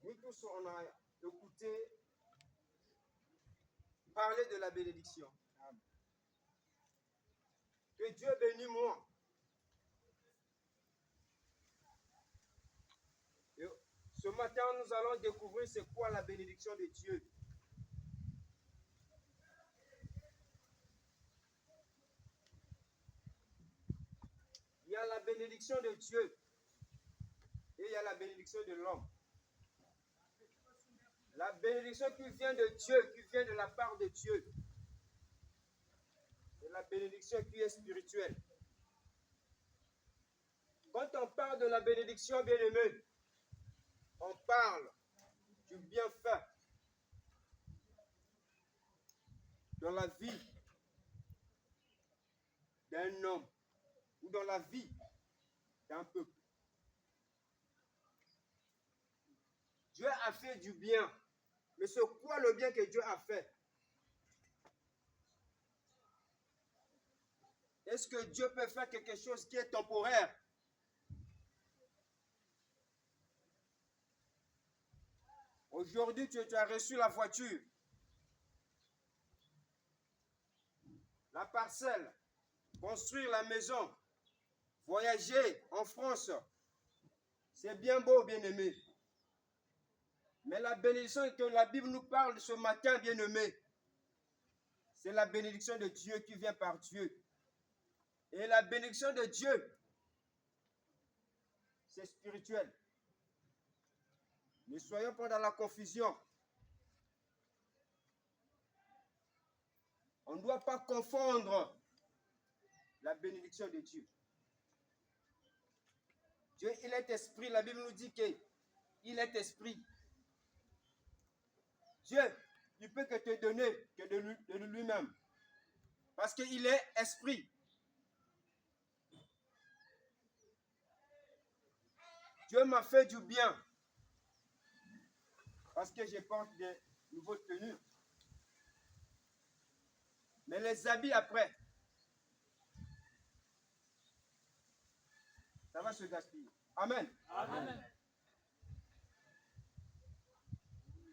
Nous tous, on a écouté parler de la bénédiction. Que Dieu bénisse moi. Et ce matin, nous allons découvrir c'est quoi la bénédiction de Dieu. Il y a la bénédiction de Dieu et il y a la bénédiction de l'homme. La bénédiction qui vient de Dieu, qui vient de la part de Dieu, c'est la bénédiction qui est spirituelle. Quand on parle de la bénédiction, bien-aimé, on parle du bienfait dans la vie d'un homme ou dans la vie d'un peuple. Dieu a fait du bien. Mais c'est quoi le bien que Dieu a fait? Est-ce que Dieu peut faire quelque chose qui est temporaire? Aujourd'hui, tu as reçu la voiture, la parcelle, construire la maison, voyager en France. C'est bien beau, bien-aimé. Mais la bénédiction que la Bible nous parle ce matin, bien-aimé, c'est la bénédiction de Dieu qui vient par Dieu. Et la bénédiction de Dieu, c'est spirituel. Ne soyons pas dans la confusion. On ne doit pas confondre la bénédiction de Dieu. Dieu, il est esprit. La Bible nous dit qu'il est esprit. Dieu, il peut que te donner que de lui-même. Parce qu'il est esprit. Dieu m'a fait du bien. Parce que je porte des nouvelles tenues. Mais les habits après, ça va se gaspiller. Amen. Amen.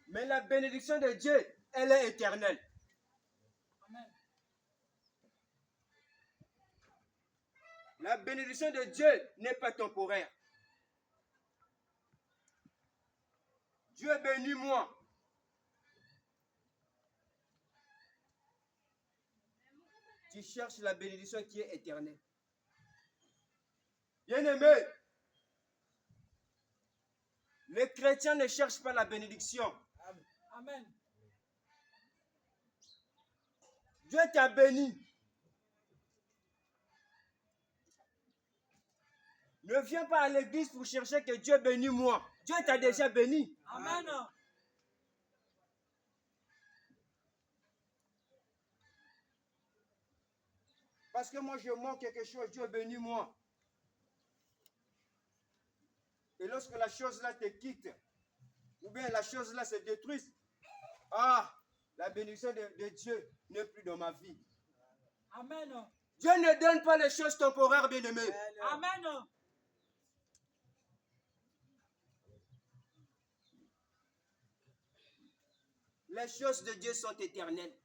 Mais la bénédiction de Dieu, elle est éternelle. Amen. La bénédiction de Dieu n'est pas temporaire. Dieu bénit moi. Tu cherches la bénédiction qui est éternelle. Bien-aimé, les chrétiens ne cherchent pas la bénédiction. Amen. Dieu t'a béni. Ne viens pas à l'église pour chercher que Dieu bénisse moi. Dieu t'a déjà béni. Amen. Parce que moi, je manque quelque chose, Dieu bénit moi. Et lorsque la chose-là te quitte, ou bien la chose-là se détruise, la bénédiction de Dieu n'est plus dans ma vie. Amen. Dieu ne donne pas les choses temporaires, bien-aimés. Amen. Les choses de Dieu sont éternelles.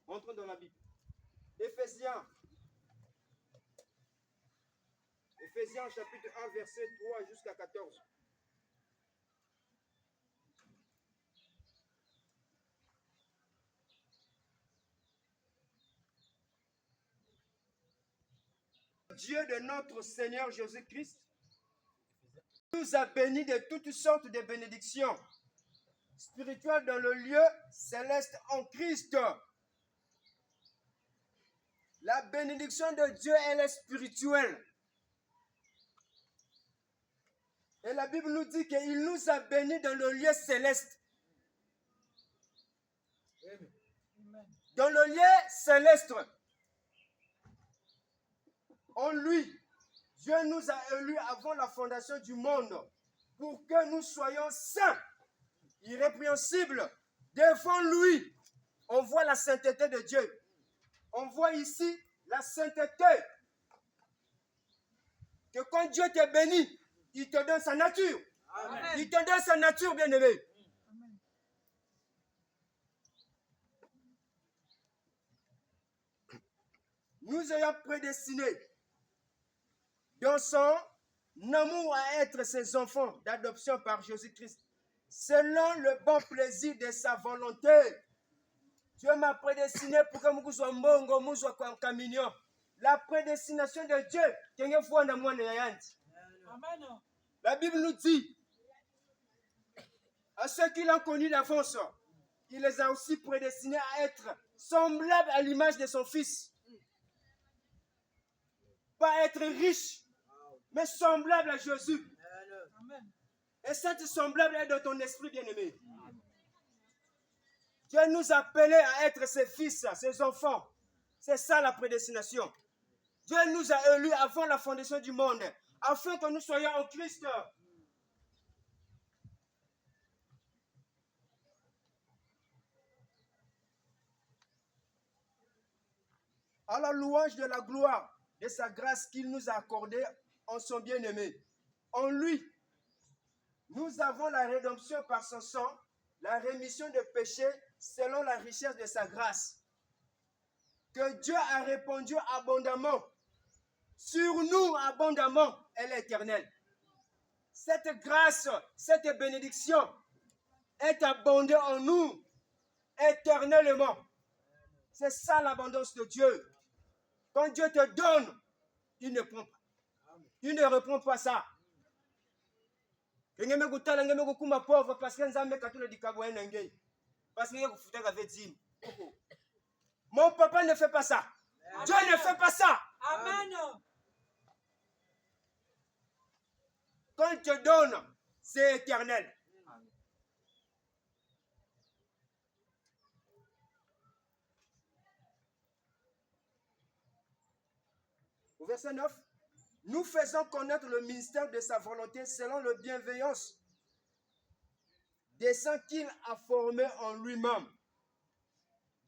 Entrons dans la Bible. Éphésiens chapitre 1, verset 3 jusqu'à 14. Dieu de notre Seigneur Jésus-Christ nous a bénis de toutes sortes de bénédictions spirituelles dans le lieu céleste en Christ. La bénédiction de Dieu, elle est spirituelle. Et la Bible nous dit qu'il nous a bénis dans le lieu céleste. Dans le lieu céleste. En lui, Dieu nous a élus avant la fondation du monde pour que nous soyons saints, irrépréhensibles devant lui. On voit la sainteté de Dieu. On voit ici la sainteté. Que Quand Dieu te bénit, il te donne sa nature. Amen. Il te donne sa nature, bien-aimé. Amen. Nous ayons prédestiné dans son amour à être ses enfants d'adoption par Jésus-Christ, selon le bon plaisir de sa volonté. Dieu m'a prédestiné pour que nous soyons mbongo, nous soyons camignon. La prédestination de Dieu, Amen. la Bible nous dit, à ceux qui l'ont connu d'avance, il les a aussi prédestinés à être semblables à l'image de son Fils. Pas être riche, mais semblable à Jésus. Amen. Et cette semblable est dans ton esprit, bien-aimé. Dieu nous a appelés à être ses fils, ses enfants. C'est ça la prédestination. Dieu nous a élus avant la fondation du monde, afin que nous soyons en Christ. À la louange de la gloire de sa grâce qu'il nous a accordée en son bien-aimé. En lui, nous avons la rédemption par son sang, la rémission des péchés selon la richesse de sa grâce, que Dieu a répandu abondamment sur nous, abondamment, elle est éternelle. Cette grâce, cette bénédiction est abondée en nous éternellement. C'est ça l'abondance de Dieu. Quand Dieu te donne, il ne prend pas. Il ne reprend pas ça. Parce que mon papa ne fait pas ça. Dieu ne fait pas ça. Amen. Quand il te donne, c'est éternel. Au verset 9, nous faisons connaître le ministère de sa volonté selon la bienveillance des saints qu'il a formés en lui-même.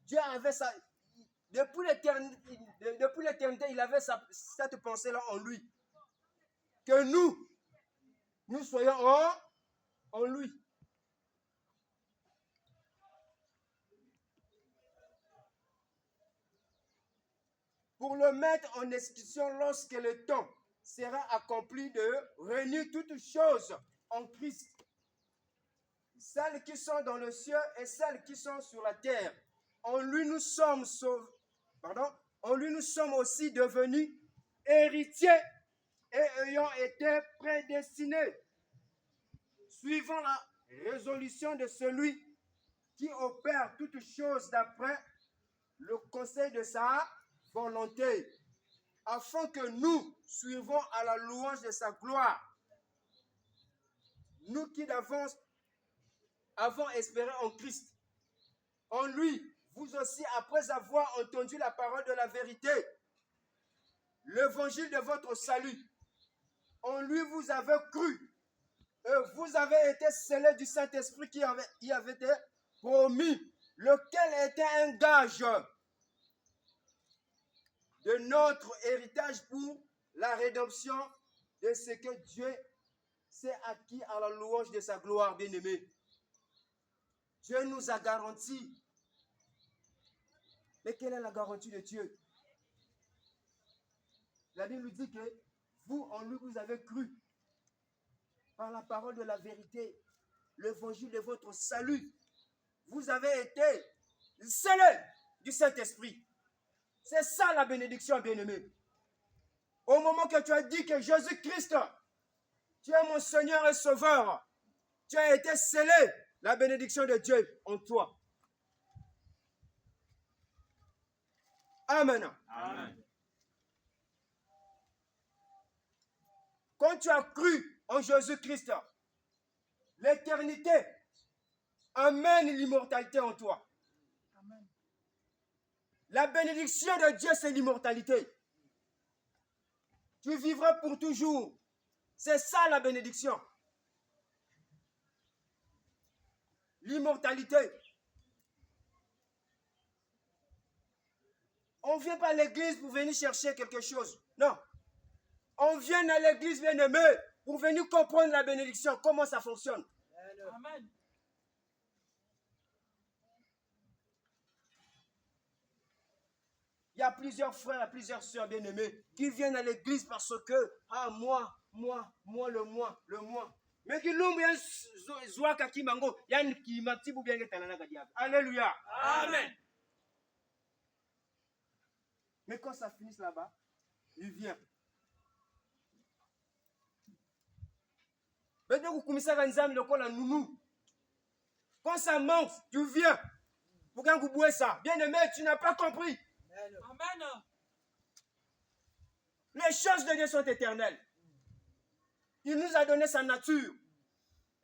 Dieu avait ça. Depuis l'éternité, il avait cette pensée-là en lui. Que nous soyons en lui. Pour le mettre en exécution lorsque le temps sera accompli de réunir toutes choses en Christ. Celles qui sont dans le ciel et celles qui sont sur la terre. En lui nous sommes en lui nous sommes aussi devenus héritiers et ayant été prédestinés, suivant la résolution de celui qui opère toutes choses d'après le conseil de sa volonté, afin que nous suivons à la louange de sa gloire. Nous qui d'avance avons espéré en Christ. En lui, vous aussi, après avoir entendu la parole de la vérité, l'évangile de votre salut, en lui vous avez cru, et vous avez été scellés du Saint-Esprit qui avait été promis, lequel était un gage de notre héritage pour la rédemption de ce que Dieu s'est acquis à la louange de sa gloire, bien-aimée. Dieu nous a garanti. Mais quelle est la garantie de Dieu? La Bible nous dit que vous, en lui, vous avez cru par la parole de la vérité, l'évangile de votre salut. Vous avez été scellés du Saint-Esprit. C'est ça la bénédiction, bien-aimé. Au moment que tu as dit que Jésus-Christ, tu es mon Seigneur et Sauveur, tu as été scellé, la bénédiction de Dieu en toi. Amen. Amen. Quand tu as cru en Jésus-Christ, l'éternité amène l'immortalité en toi. Amen. La bénédiction de Dieu, c'est l'immortalité. Tu vivras pour toujours. C'est ça la bénédiction. L'immortalité. On ne vient pas à l'église pour venir chercher quelque chose. Non. On vient à l'église, bien-aimé, pour venir comprendre la bénédiction, comment ça fonctionne. Amen. Il y a plusieurs frères, plusieurs sœurs bien-aimés qui viennent à l'église parce que, moi, le moi. Mais qui l'ont bien zoa kaki mango, yann qui m'a petit ou bien que diable. Alléluia. Amen. Mais quand ça finit là-bas, il vient. Quand ça manque, tu viens. Pour qu'on vous ça. Bien-aimé, tu n'as pas compris. Amen. Les choses de Dieu sont éternelles. Il nous a donné sa nature.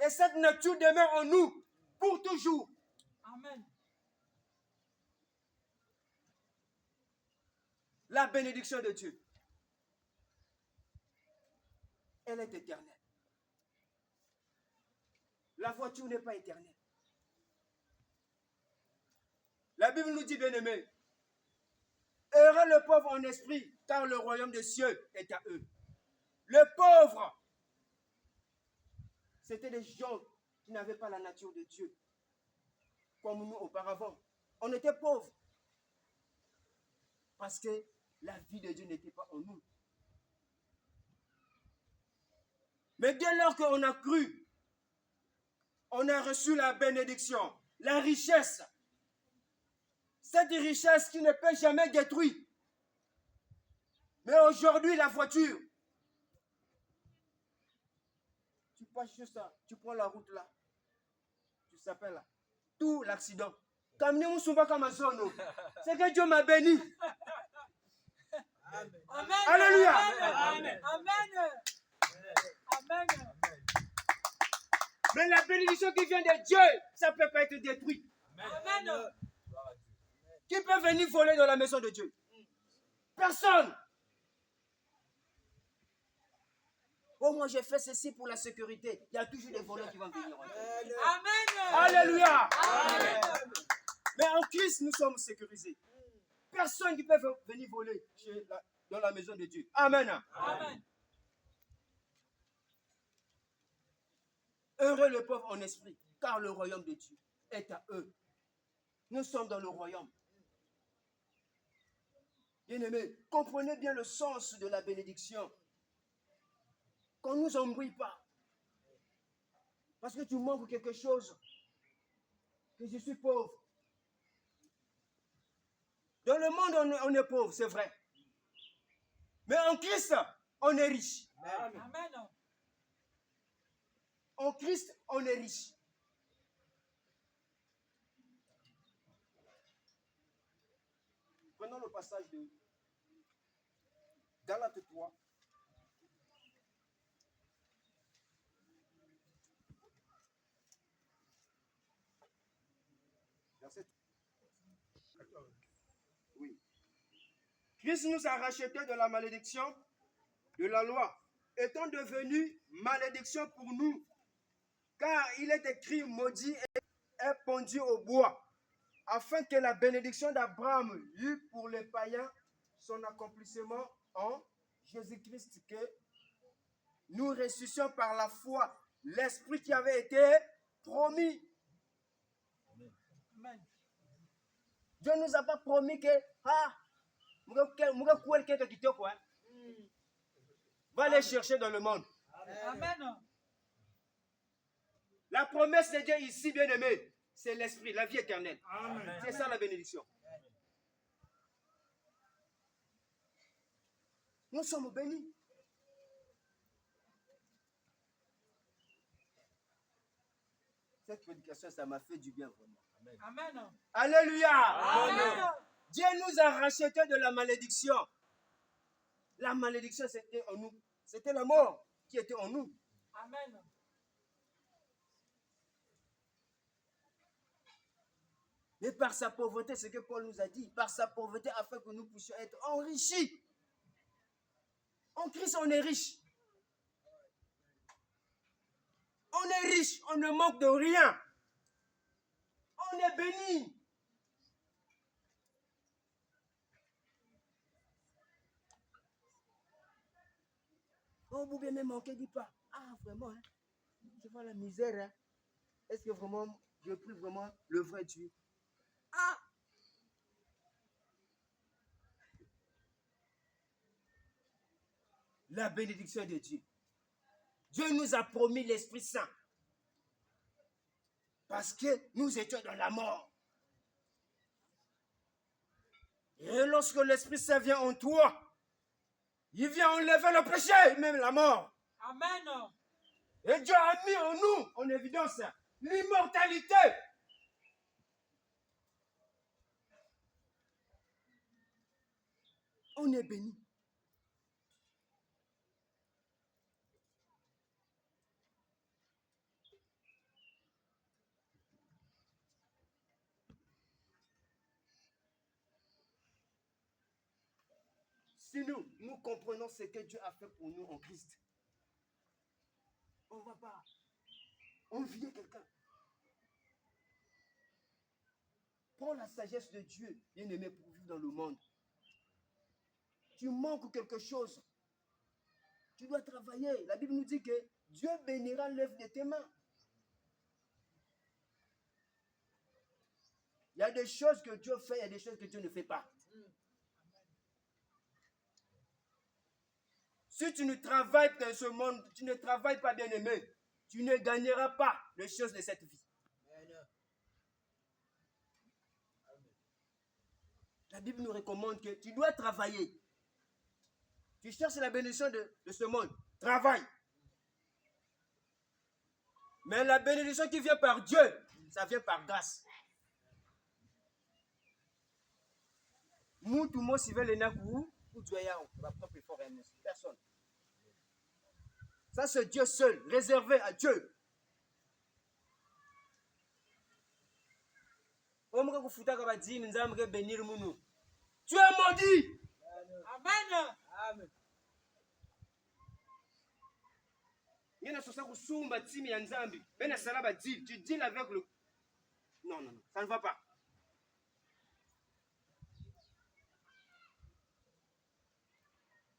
Et cette nature demeure en nous pour toujours. Amen. La bénédiction de Dieu, elle est éternelle. La voiture n'est pas éternelle. La Bible nous dit, bien-aimé, heureux le pauvre en esprit, car le royaume des cieux est à eux. Le pauvre, c'était des gens qui n'avaient pas la nature de Dieu, comme nous auparavant. On était pauvres, parce que la vie de Dieu n'était pas en nous. Mais dès lors qu'on a cru, on a reçu la bénédiction, la richesse. Cette richesse qui ne peut jamais détruire. Mais aujourd'hui, la voiture, tu passes juste là, tu prends la route là, tu s'appelles là, tout l'accident. C'est que Dieu m'a béni. Amen. Alléluia. Amen. Amen. Amen. Mais la bénédiction qui vient de Dieu, ça ne peut pas être détruit. Amen. Qui peut venir voler dans la maison de Dieu? Personne. Oh, moi j'ai fait ceci pour la sécurité. Il y a toujours des voleurs qui vont venir. Amen. Alléluia. Amen. Mais en Christ, nous sommes sécurisés. Personne qui peut venir voler dans la maison de Dieu. Amen. Amen. Heureux le pauvre en esprit, car le royaume de Dieu est à eux. Nous sommes dans le royaume. Bien-aimés, comprenez bien le sens de la bénédiction. Qu'on ne nous embrouille pas. Parce que tu manques quelque chose. Que je suis pauvre. Dans le monde, on est pauvre, c'est vrai. Mais en Christ, on est riche. Amen. En Christ, on est riche. Prenons le passage de Galates 3. Verset. Oui. Christ nous a rachetés de la malédiction de la loi, étant devenu malédiction pour nous, car il est écrit maudit est pendu au bois, afin que la bénédiction d'Abraham eût pour les païens son accomplissement en Jésus-Christ, que nous ressuscitions par la foi l'Esprit qui avait été promis. Amen. Dieu ne nous a pas promis que va aller chercher dans le monde. Amen. La promesse de Dieu ici, bien-aimé, c'est l'Esprit, la vie éternelle. Amen. C'est ça la bénédiction. Nous sommes bénis. Cette prédication, ça m'a fait du bien vraiment. Amen. Alléluia. Amen. Dieu nous a rachetés de la malédiction. La malédiction, c'était en nous. C'était la mort qui était en nous. Amen. Mais par sa pauvreté, c'est ce que Paul nous a dit, par sa pauvreté, afin que nous puissions être enrichis. En Christ, on est riche. On est riche, on ne manque de rien. On est béni. Quand vous bien manquer, dis pas, ah vraiment, hein, je vois la misère. Hein. Est-ce que vraiment, je prie vraiment le vrai Dieu? Ah! La bénédiction de Dieu. Dieu nous a promis l'Esprit Saint. Parce que nous étions dans la mort. Et lorsque l'Esprit Saint vient en toi, il vient enlever le péché, même la mort. Amen. Et Dieu a mis en nous, en évidence, l'immortalité. On est béni. Si nous comprenons ce que Dieu a fait pour nous en Christ, on ne va pas envier quelqu'un. Prends la sagesse de Dieu, bien-aimé, pour vivre dans le monde. Tu manques quelque chose. Tu dois travailler. La Bible nous dit que Dieu bénira l'œuvre de tes mains. Il y a des choses que Dieu fait, il y a des choses que Dieu ne fait pas. Si tu ne travailles dans ce monde, tu ne travailles pas, bien-aimé, tu ne gagneras pas les choses de cette vie. La Bible nous recommande que tu dois travailler. Tu cherches la bénédiction de ce monde. Travaille. Mais la bénédiction qui vient par Dieu, ça vient par grâce. Nous, tout le monde, si veut les nakou, ou Dieu, va propre fort personne. Ça, c'est Dieu seul, réservé à Dieu. Tu es maudit. Amen. Amen. Il y a tu deals avec le... Non, non, non, ça ne va pas.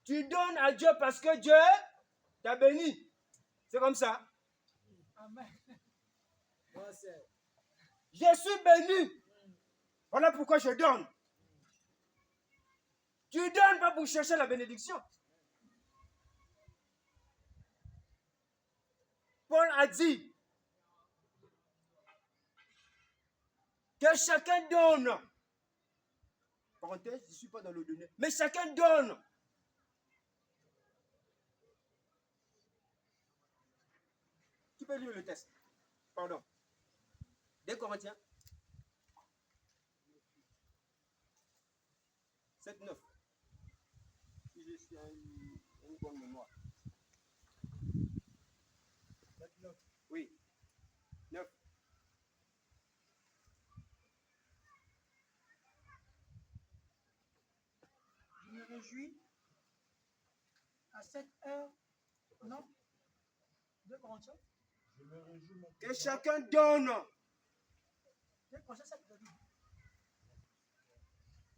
Tu donnes à Dieu parce que Dieu t'a béni. C'est comme ça. Amen. Je suis béni. Voilà pourquoi je donne. Tu donnes pas pour chercher la bénédiction. Paul a dit que chacun donne. Parenthèse, je ne suis pas dans le donner. Mais chacun donne. Tu peux lire le texte. Pardon. 2 Corinthiens 7, 9. Si je suis une bonne mémoire. 9. Oui. 9. Je me réjouis à cette heure. Non? 2 Corinthiens. Je me réjouis, mon Que chacun donne. 2 Corinthiens 7,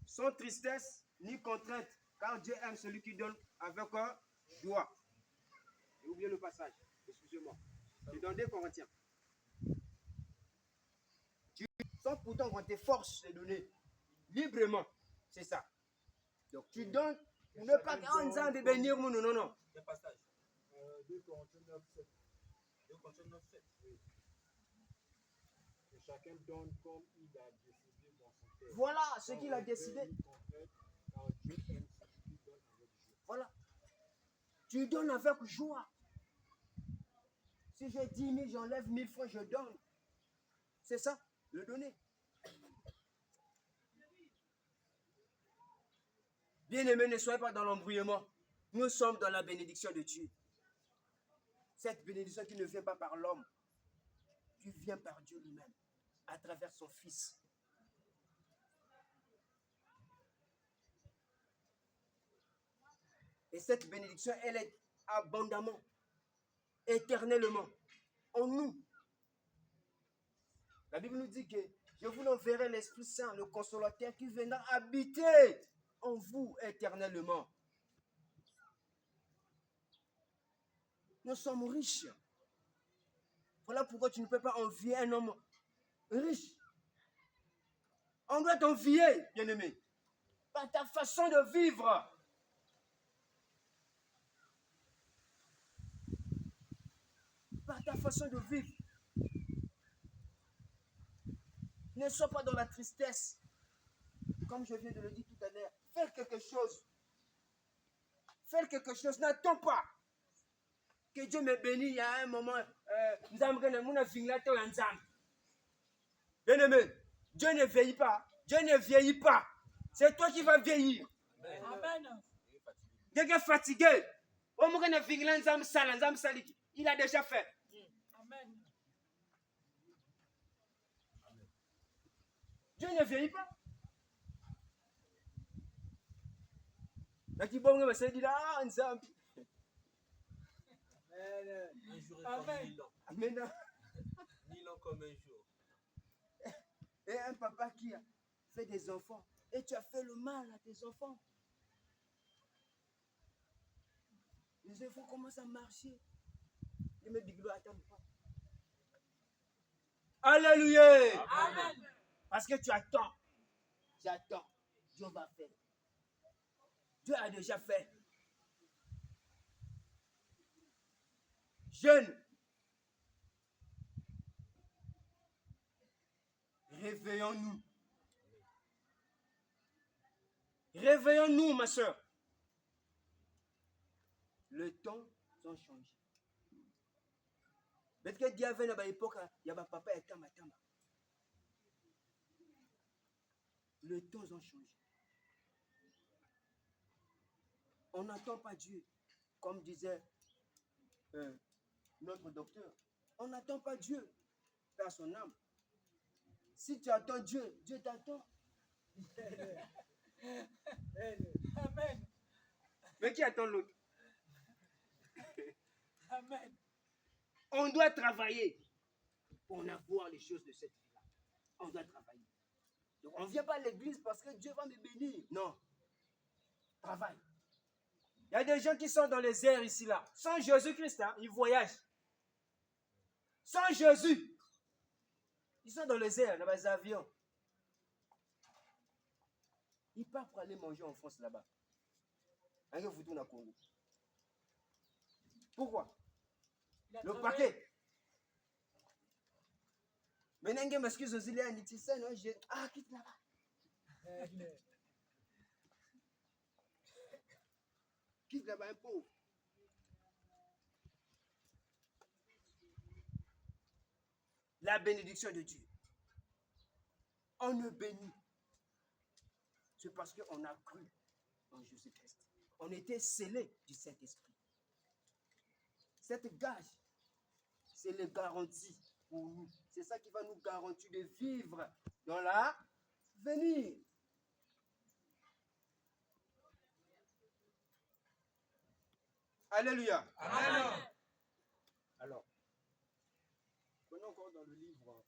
Sans tristesse ni contrainte, car Dieu aime celui qui donne avec joie. J'ai oublié le passage, excusez-moi. C'est dans 2 Corinthiens. Sans pourtant qu'on te force de donner librement, c'est ça. Donc tu donnes, pour ne pas de bénir, non, non, non. Quel passage 2 Corinthiens 9, 7. 2 Corinthiens 9, 7, oui. Que chacun donne comme il a décidé dans son cœur. Voilà ce qu'il a décidé. Car Dieu aime celui qui donne avec joie. Voilà. Tu donnes avec joie. Si j'ai 10 000, j'enlève 1000 francs, je donne. C'est ça, le donner. Bien-aimés, ne soyez pas dans l'embrouillement. Nous sommes dans la bénédiction de Dieu. Cette bénédiction qui ne vient pas par l'homme, qui vient par Dieu lui-même, à travers son Fils. Et cette bénédiction, elle est abondamment, éternellement, en nous. La Bible nous dit que je vous enverrai l'Esprit Saint, le Consolateur, qui viendra habiter en vous éternellement. Nous sommes riches. Voilà pourquoi tu ne peux pas envier un homme riche. On doit t'envier, bien-aimé, par ta façon de vivre. Par ta façon de vivre. Ne sois pas dans la tristesse. Comme je viens de le dire tout à l'heure, fais quelque chose. Fais quelque chose. N'attends pas que Dieu me bénisse. Il y a un moment, bien-aimé, Dieu ne vieillit pas. Dieu ne vieillit pas. C'est toi qui vas vieillir. Amen. Quelqu'un fatigué. Il a déjà fait. Amen. Dieu ne vieillit pas. Un jour est comme Amen. 1000 ans. Amen. 1000 ans comme un jour. Et un papa qui a fait des enfants. Et tu as fait le mal à tes enfants. Les enfants commencent à marcher. Les mecs biglots attendent pas. Alléluia. Amen. Parce que tu attends. J'attends. Dieu va faire. Dieu a déjà fait. Jeunes, réveillons-nous. Réveillons-nous, ma soeur. Le temps a changé. Peut-être que Dieu avait à l'époque, il y avait papa et tama. Le temps a changé. On n'attend pas Dieu, comme disait notre docteur. On n'attend pas Dieu par son âme. Si tu attends Dieu, Dieu t'attend. Amen. Mais qui attend l'autre? Amen. On doit travailler pour avoir les choses de cette vie-là. On doit travailler. Donc on ne vient pas à l'église parce que Dieu va me bénir. Non. Travaille. Il y a des gens qui sont dans les airs ici, là. Sans Jésus-Christ, hein, ils voyagent. Sans Jésus. Ils sont dans les airs, dans les avions. Ils partent pour aller manger en France là-bas. Pourquoi? Le paquet. Maintenant, je m'excuse aux îles, ah, quitte là-bas. Quitte là-bas un pauvre. La bénédiction de Dieu. On ne bénit. C'est parce qu'on a cru en Jésus-Christ. On était scellés du Saint-Esprit. Cette gage, c'est le garantie pour nous. C'est ça qui va nous garantir de vivre dans l'avenir. Alléluia. Amen. Alors, prenons encore dans le livre.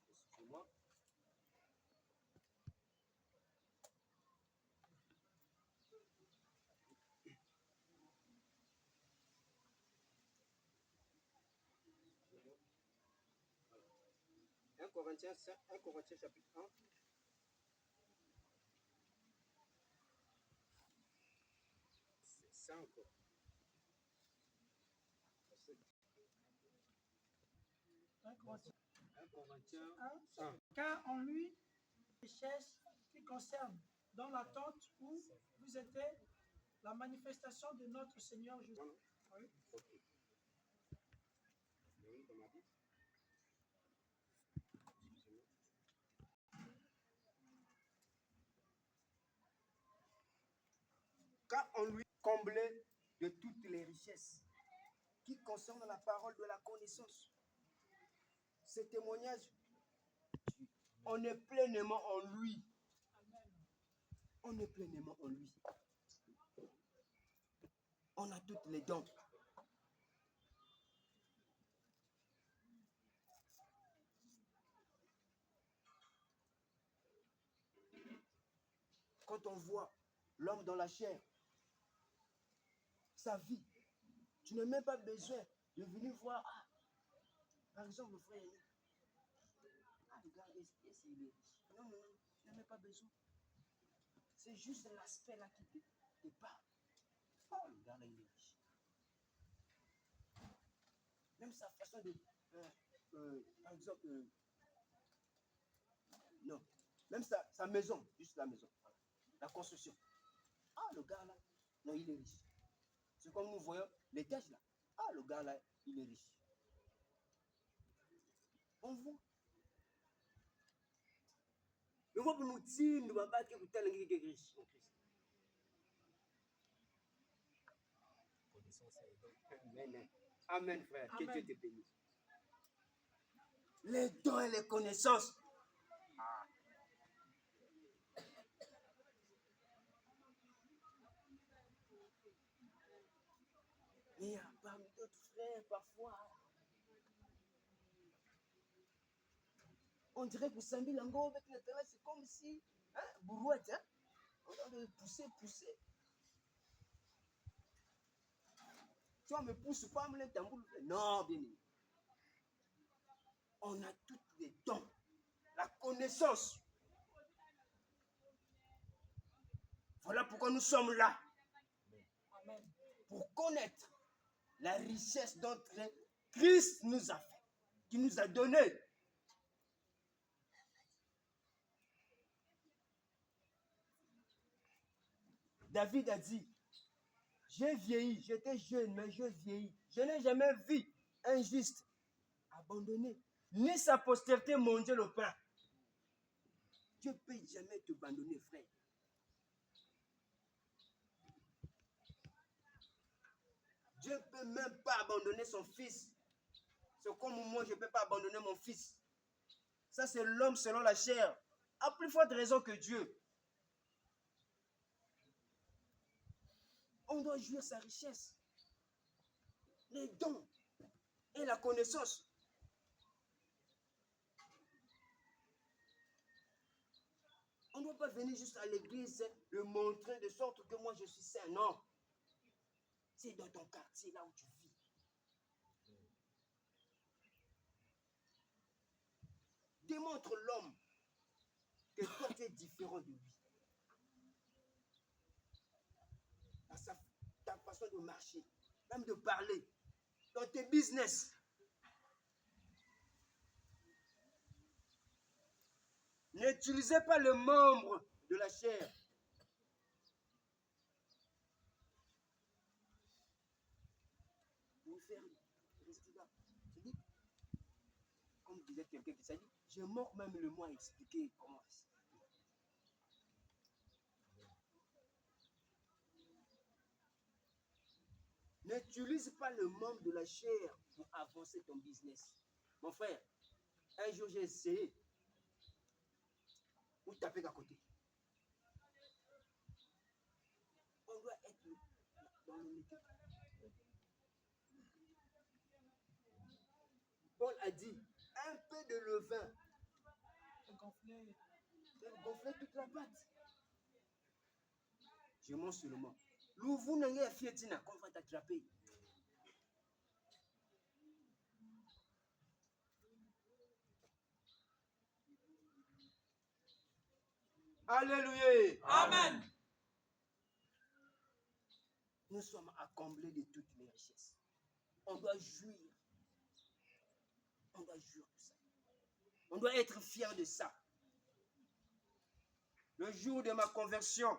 Excusez-moi. Corinthiens chapitre 1. C'est ça encore. 1 Corinthiens 1 Corinthiens 1. 1. Car en lui, richesse qui concerne dans l'attente où vous étiez la manifestation de notre Seigneur Jésus. Oui. Ok. Oui, comme on dit. Car on lui comblait de toutes les richesses qui concernent la parole de la connaissance. Ce témoignage, on est pleinement en lui. On est pleinement en lui. On a toutes les dons. Quand on voit l'homme dans la chair, sa vie. Tu n'as même pas besoin de venir voir, par exemple, le frère Yannick. Regarde, il est riche. Non, non, non, tu n'as même pas besoin. C'est juste l'aspect là qui te parle. Oh, le gars là, il est riche. Même sa façon de... par exemple, non. Même sa maison, juste la maison. Voilà. La construction. Le gars là, non, il est riche. C'est comme nous voyons l'étage là. Le gars là, il est riche. On voit. Le gars pour nous dire, nous va pas que vous êtes riche en Christ. Amen. Amen, frère. Amen. Que Dieu te bénisse. Les dons et les connaissances. Mais il y a parmi d'autres frères, parfois, on dirait que Sambi Lango avec le terrain, c'est comme si, Bourouette, on doit le pousser. Tu vois, me pousse pas, me le tambour. Non, bien aimé. On a tous les dons, la connaissance. Voilà pourquoi nous sommes là. Amen. Pour connaître la richesse dont Christ nous a fait, qui nous a donné. David a dit, j'ai vieilli, j'étais jeune, mais je vieillis. Je n'ai jamais vu un juste abandonné, ni sa postérité manger le pain. Dieu ne peut jamais te abandonner, frère. Dieu ne peut même pas abandonner son fils. C'est comme moi, je ne peux pas abandonner mon fils. Ça, c'est l'homme selon la chair. À plus forte raison que Dieu. On doit jouir sa richesse. Les dons et la connaissance. On ne doit pas venir juste à l'église le montrer de sorte que moi je suis saint. Non. C'est dans ton quartier, là où tu vis. Démontre l'homme que toi tu es différent de lui. Dans ta façon de marcher, même de parler, dans tes business. N'utilisez pas le membre de la chair. Pour faire rester là. Je dis, comme disait quelqu'un qui s'est dit, je mords même le mot à expliquer comment c'est. N'utilise pas le membre de la chair pour avancer ton business. Mon frère, un jour j'ai essayé. Ou taper à côté. On doit être dans l'unité. Paul a dit, un peu de levain. Gonfler toute la pâte. Je mange seulement. L'ouvre n'a rien fiétina, qu'on va t'attraper. Alléluia. Amen. Nous sommes accablés de toutes les richesses. On doit jouir. On doit jouir de ça. On doit être fier de ça. Le jour de ma conversion,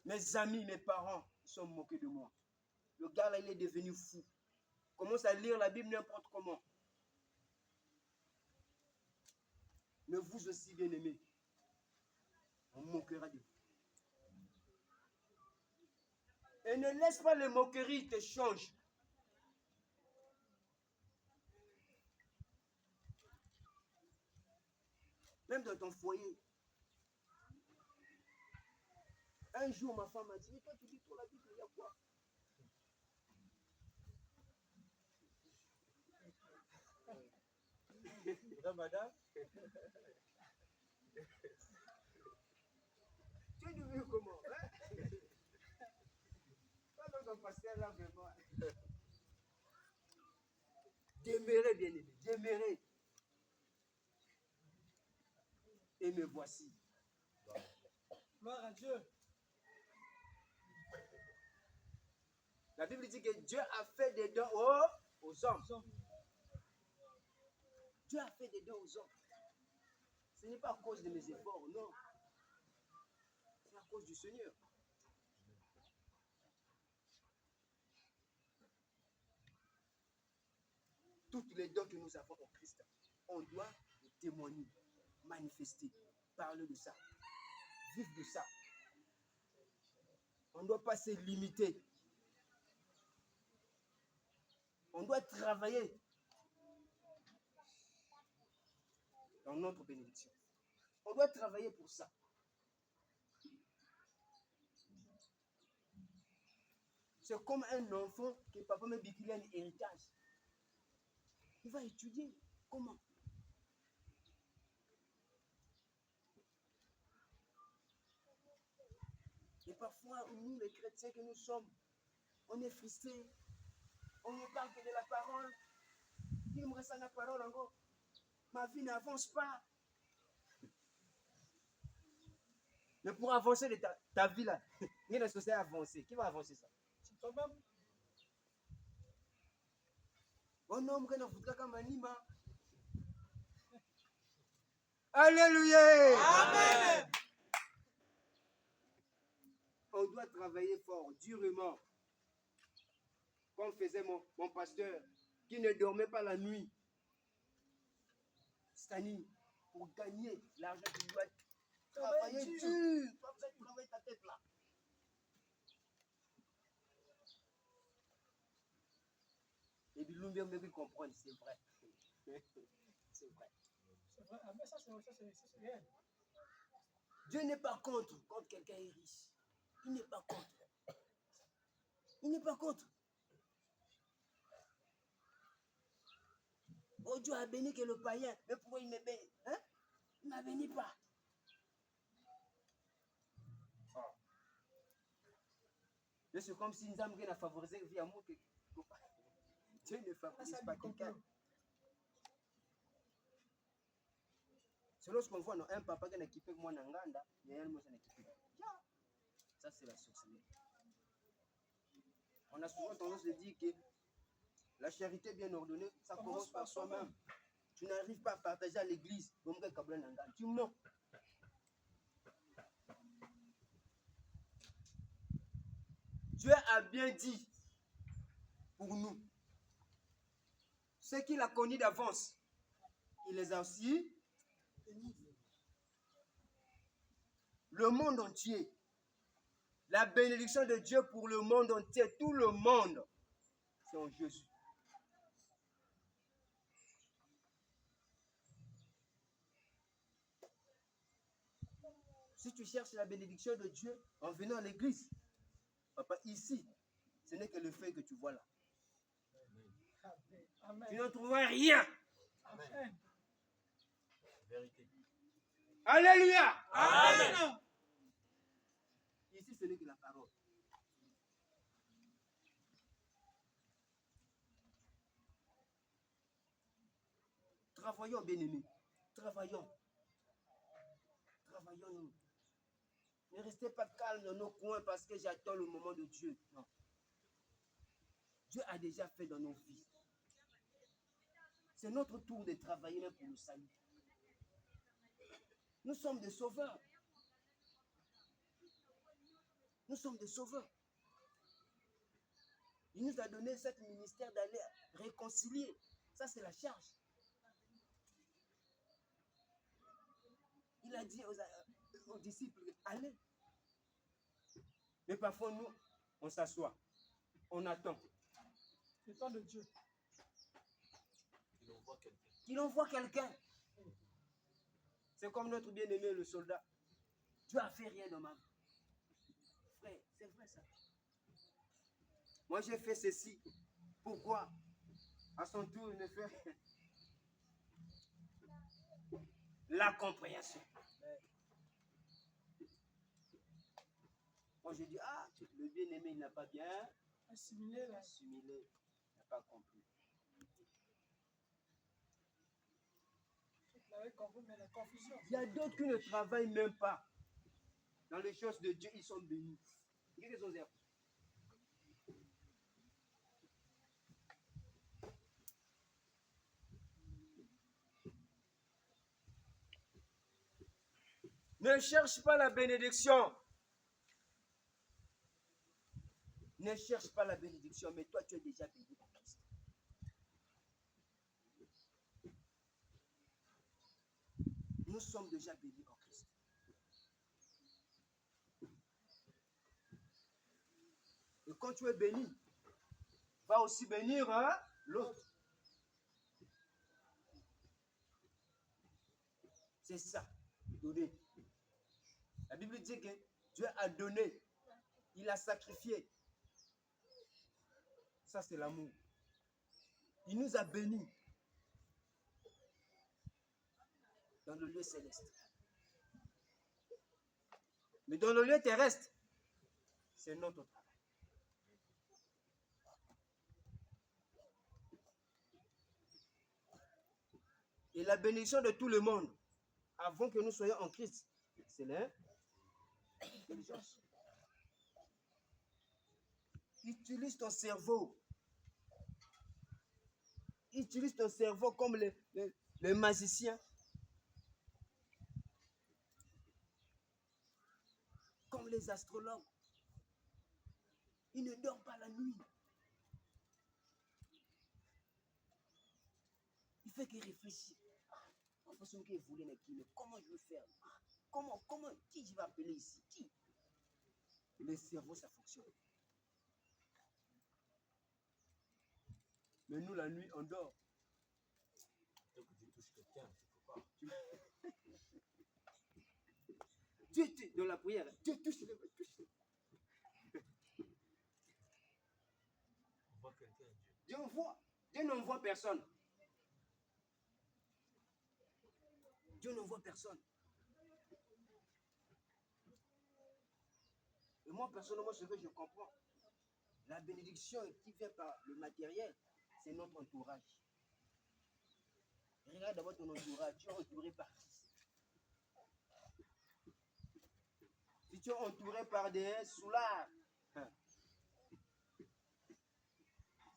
mes amis, mes parents sont moqués de moi. Le gars là, il est devenu fou. Il commence à lire la Bible n'importe comment. Mais vous aussi, bien-aimés, on moquera de vous. Et ne laisse pas les moqueries te changer. Même dans ton foyer. Un jour, ma femme m'a dit, mais toi, tu dis pour la Bible, il y a quoi? Madame, Tu es devenu comment, hein? pasteur là vraiment. Demeurez, bien-aimés, demeurez. Et me voici. Gloire à Dieu. La Bible dit que Dieu a fait des dons aux hommes. Dieu a fait des dons aux hommes. Ce n'est pas à cause de mes efforts, non. C'est à cause du Seigneur. Toutes les dons que nous avons en Christ, on doit les témoigner, manifester, parler de ça, vivre de ça. On ne doit pas se limiter. On doit travailler dans notre bénédiction. On doit travailler pour ça. C'est comme un enfant que papa m'a dit qu'il y a un héritage. Il va étudier. Comment? Et parfois, nous, les chrétiens que nous sommes, on est frustrés. On ne parle que de la parole. Il me reste la parole encore. Ma vie n'avance pas. Mais pour avancer de ta vie là, il est censé avancer. Qui va avancer ça? C'est toi-même. Oh non, je ne voudrais pas m'animer. Alléluia. Amen. On doit travailler fort, durement. Comme faisait mon pasteur, qui ne dormait pas la nuit. C'est-à-dire, pour gagner l'argent, tu dois travailler dur. Pas besoin de travailler ta tête là. Et puis, nous devons comprendre, c'est vrai. C'est vrai. C'est vrai. Ah, mais ça, c'est réel. Dieu n'est pas contre quand quelqu'un est riche. Il n'est pas contre. Il n'est pas contre. Oh, Dieu a béni que le païen. Mais pourquoi il me bénit? Hein? Il ne m'a béni pas. Oh. C'est comme si nous avons favorisé via moi que Dieu ne favorise pas quelqu'un. C'est lorsqu'on voit un papa qui est équipé moi dans Nganda, il y a un mot qui est équipé. Ça, c'est la sorcellerie. On a souvent tendance à dire que la charité bien ordonnée, ça commence par soi-même. Tu n'arrives pas à partager à l'église. Tu mens. Dieu a bien dit pour nous. Ce qu'il a connu d'avance, il les a aussi. Le monde entier. La bénédiction de Dieu pour le monde entier. Tout le monde. C'est en Jésus. Si tu cherches la bénédiction de Dieu en venant à l'église, papa, ici, ce n'est que le fait que tu vois là. Amen. Tu n'en trouveras rien. Amen. Vérité. Alléluia. Amen. Ici, ce n'est que la parole. Travaillons, bien-aimés. Travaillons. Travaillons-nous. Ne restez pas calmes dans nos coins parce que j'attends le moment de Dieu. Non. Dieu a déjà fait dans nos vies. C'est notre tour de travailler même pour le salut. Nous sommes des sauveurs. Nous sommes des sauveurs. Il nous a donné ce ministère d'aller réconcilier. Ça, c'est la charge. Il a dit aux disciples, allez. Mais parfois, nous, on s'assoit. On attend. Le temps de Dieu. Il envoie quelqu'un. C'est comme notre bien-aimé, le soldat. Dieu a fait rien dans ma vie. Frère, c'est vrai ça. Moi, j'ai fait ceci. Pourquoi? À son tour, il me fait la compréhension. Moi, je dis, ah, le bien-aimé, il n'a pas bien assimiler la... Assimilé, n'a pas compris. Vous l'avez compris, mais la confusion. Il y a d'autres qui ne travaillent même pas. Dans les choses de Dieu, ils sont bénis. Qu'est-ce qu'ils ont dit? Ne cherche pas la bénédiction. Ne cherche pas la bénédiction, mais toi, tu es déjà béni en Christ. Nous sommes déjà bénis en Christ. Et quand tu es béni, va aussi bénir l'autre. C'est ça, donner. La Bible dit que Dieu a donné, il a sacrifié. Ça, c'est l'amour. Il nous a bénis dans le lieu céleste. Mais dans le lieu terrestre, c'est notre travail. Et la bénédiction de tout le monde, avant que nous soyons en Christ, c'est l'intelligence. Utilise ton cerveau. Utilise ton cerveau comme les magiciens. Comme les astrologues. Ils ne dorment pas la nuit. Il fait qu'il réfléchit. En fonction qu'il voulait, mais comment je vais faire? Comment, qui je vais appeler ici? Qui? Le cerveau, ça fonctionne. Mais nous, la nuit, on dort. Donc tu touches quelqu'un, tu peux pas. Dieu, dans la prière, Dieu touche. On voit quelqu'un, Dieu. Dieu envoie. Dieu n'envoie personne. Dieu n'envoie personne. Et moi, personnellement, ce que je comprends, la bénédiction qui vient par le matériel, c'est notre entourage. Regarde d'abord ton entourage. Tu es entouré par qui? Si tu es entouré par des soulards,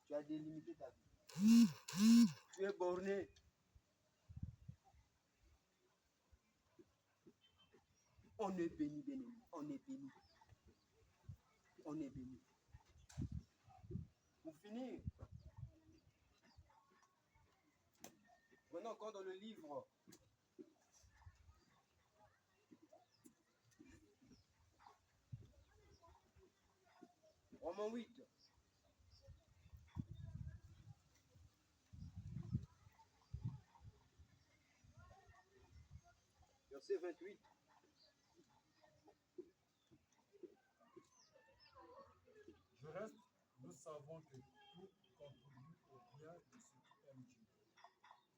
tu as délimité ta vie. Tu es borné. On est béni, béni. On est béni. On est béni. Pour finir, prenons encore dans le livre Romains 8. Verset 28. Je reste, nous savons que tout contribue au bien de ceux qui aiment Dieu,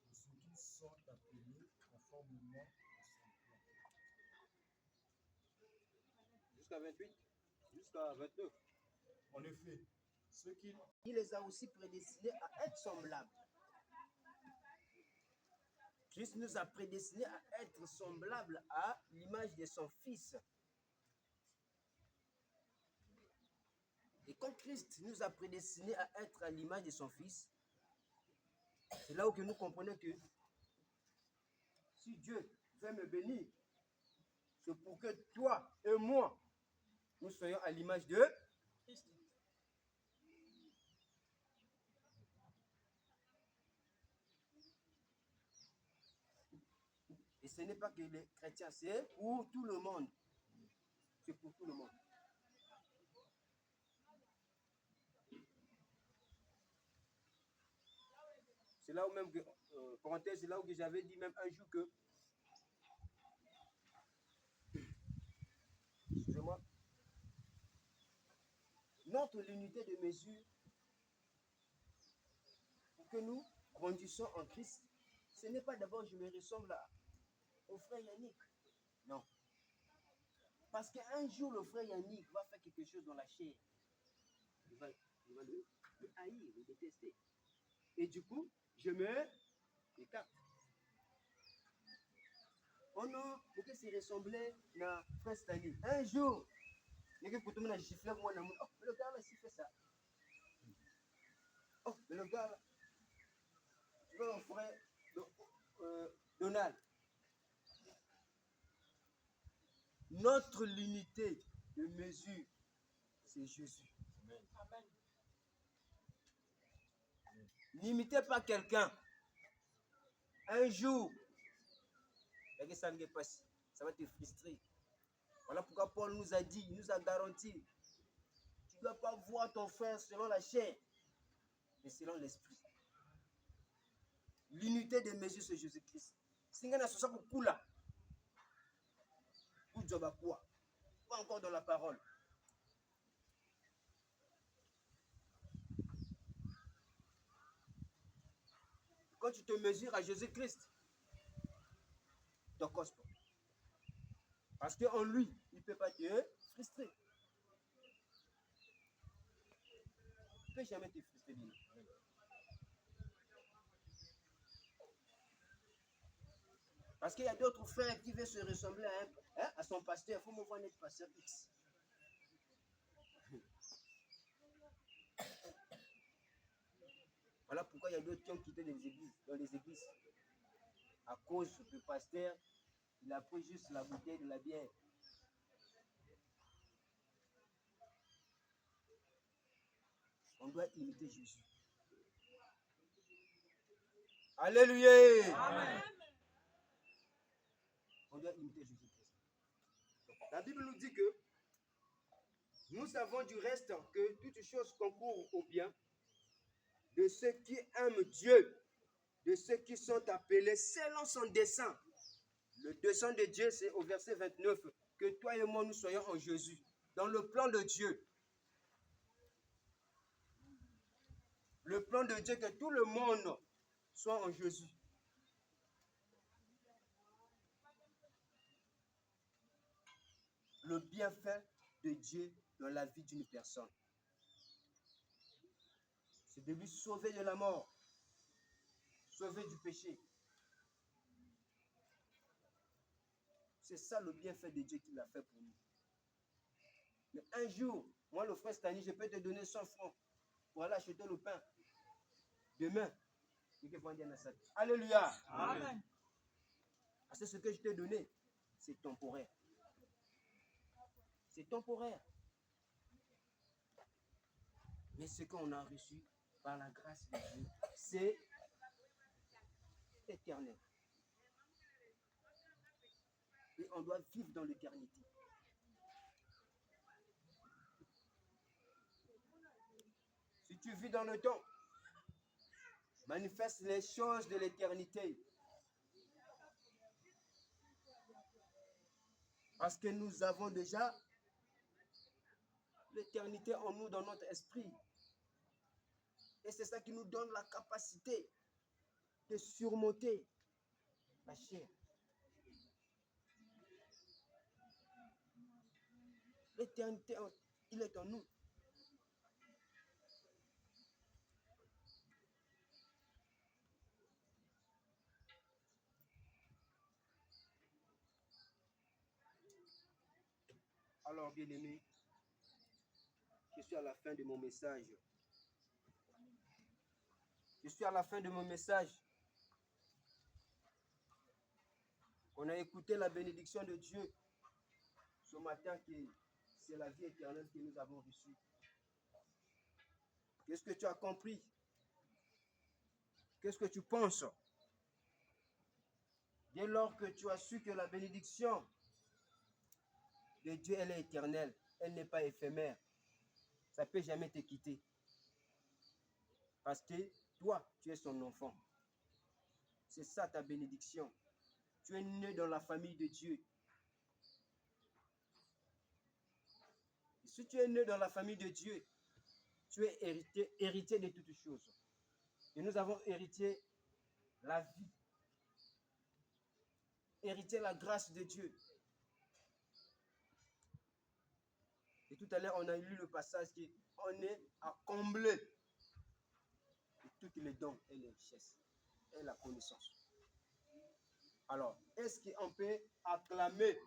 de ceux qui sont appelés conformément à son plan. Jusqu'à 28. Jusqu'à 29. En effet, ceux qui Il les a aussi prédestinés à être semblables. Christ nous a prédestinés à être semblables à l'image de son Fils. Et quand Christ nous a prédestinés à être à l'image de son Fils, c'est là où que nous comprenons que si Dieu veut me bénir, c'est pour que toi et moi, nous soyons à l'image de Christ. Et ce n'est pas que les chrétiens, c'est pour tout le monde. C'est pour tout le monde. C'est là où même, parenthèse, c'est là où j'avais dit même un jour que, excusez-moi, notre unité de mesure pour que nous grandissons en Christ, ce n'est pas d'abord je me ressemble au frère Yannick. Non. Parce qu'un jour, le frère Yannick va faire quelque chose dans la chair. il va le haïr, le détester. Et du coup, je me écarte. Oh non, pourquoi c'est ressemblé à Frère Stanley? Un jour, il y a quelqu'un qui a giflé moi. Oh, le gars là, s'il fait ça. Oh, mais le gars là, tu vois mon frère Donald. Notre unité de mesure, c'est Jésus. Amen. N'imitez pas quelqu'un. Un jour, ça va te frustrer. Voilà pourquoi Paul nous a dit, il nous a garanti, tu ne dois pas voir ton frère selon la chair, mais selon l'esprit. L'unité de mesure, c'est Jésus-Christ. Si on a ce pour là, pour job à quoi? Pas encore dans la parole. Quand tu te mesures à Jésus-Christ, tu ne causes pas. Parce qu'en lui, il ne peut pas te frustrer. Il ne peut jamais te frustrer. Parce qu'il y a d'autres frères qui veulent se ressembler à son pasteur. Il faut me voir notre pasteur X. Voilà pourquoi il y a d'autres qui ont quitté les églises, dans les églises. À cause du pasteur, il a pris juste la bouteille de la bière. On doit imiter Jésus. Alléluia. Amen. On doit imiter Jésus-Christ. La Bible nous dit que nous savons du reste que toutes choses concourent au bien de ceux qui aiment Dieu, de ceux qui sont appelés selon son dessein. Le dessein de Dieu, c'est au verset 29, que toi et moi, nous soyons en Jésus, dans le plan de Dieu. Le plan de Dieu, que tout le monde soit en Jésus. Le bienfait de Dieu dans la vie d'une personne, c'est de lui sauver de la mort, sauver du péché. C'est ça le bienfait de Dieu qu'il a fait pour nous. Mais un jour, moi le frère Stani, je peux te donner 100 francs pour aller acheter le pain. Demain, alléluia. Amen. Parce que ce que je t'ai donné, c'est temporaire. C'est temporaire. Mais ce qu'on a reçu par la grâce de Dieu, c'est éternel. Et on doit vivre dans l'éternité. Si tu vis dans le temps, manifeste les choses de l'éternité. Parce que nous avons déjà l'éternité en nous, dans notre esprit. Et c'est ça qui nous donne la capacité de surmonter la chair. L'éternité, il est en nous. Alors, bien-aimés, je suis à la fin de mon message. Je suis à la fin de mon message. On a écouté la bénédiction de Dieu ce matin, c'est la vie éternelle que nous avons reçue. Qu'est-ce que tu as compris? Qu'est-ce que tu penses? Dès lors que tu as su que la bénédiction de Dieu, elle est éternelle, elle n'est pas éphémère. Ça ne peut jamais te quitter. Parce que toi, tu es son enfant. C'est ça ta bénédiction. Tu es né dans la famille de Dieu. Et si tu es né dans la famille de Dieu, tu es héritier de toutes choses. Et nous avons hérité la vie, hérité la grâce de Dieu. Et Tout à l'heure, on a lu le passage qui on est à combler de toutes les dons et les richesses et la connaissance. Alors, est-ce qu'on peut acclamer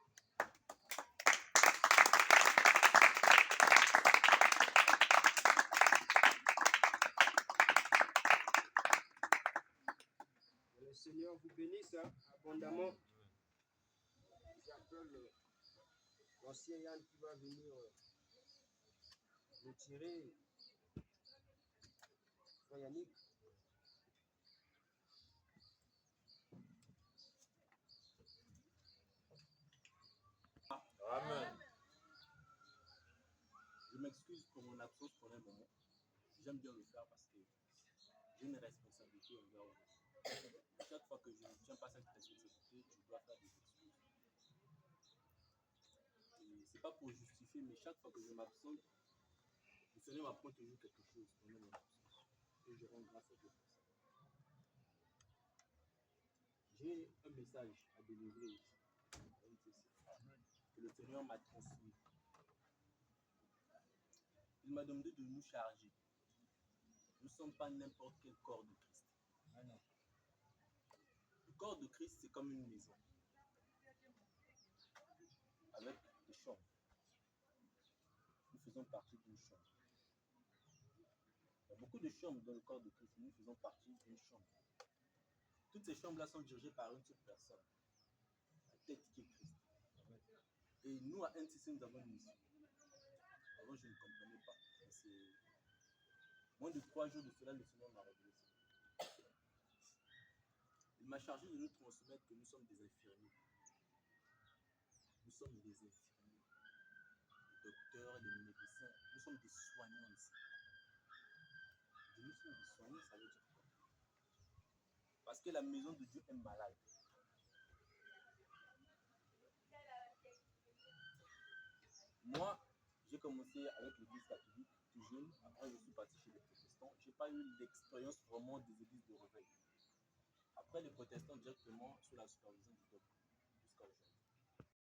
que le Seigneur vous bénisse abondamment. J'appelle l'ancien Yann qui va venir nous tirer. Frère Yannick. Amen. Je m'excuse pour mon absence pour un moment. J'aime bien le faire parce que j'ai une responsabilité envers vous. Chaque fois que je ne tiens pas cette responsabilité, je dois faire des excuses. C'est pas pour justifier, mais chaque fois que je m'absente, le Seigneur m'apprend toujours quelque chose pendant mon absence. Et je rends grâce à Dieu pour ça. J'ai un message à délivrer ici. Que le Seigneur m'a transmis. Il m'a demandé de nous charger. Nous ne sommes pas n'importe quel corps de Christ. Le corps de Christ, c'est comme une maison. Avec des chambres. Nous faisons partie d'une chambre. Il y a beaucoup de chambres dans le corps de Christ. Nous faisons partie d'une chambre. Toutes ces chambres-là sont dirigées par une seule personne. La tête qui est Christ. Et nous, à NCC, nous avons une mission. Avant, je ne comprenais pas. Mais c'est moins de 3 jours de cela, le Seigneur m'a révélé ça. Il m'a chargé de nous transmettre que nous sommes des infirmiers. Nous sommes des infirmiers. Des docteurs, des médecins. Nous sommes des soignants ici. Nous sommes des soignants, ça veut dire quoi? Parce que la maison de Dieu est malade. Moi, j'ai commencé avec l'église catholique, tout jeune. Après, je suis parti chez les protestants. Je n'ai pas eu l'expérience vraiment des églises de réveil. Après, les protestants directement sous la supervision du docteur jusqu'à aujourd'hui.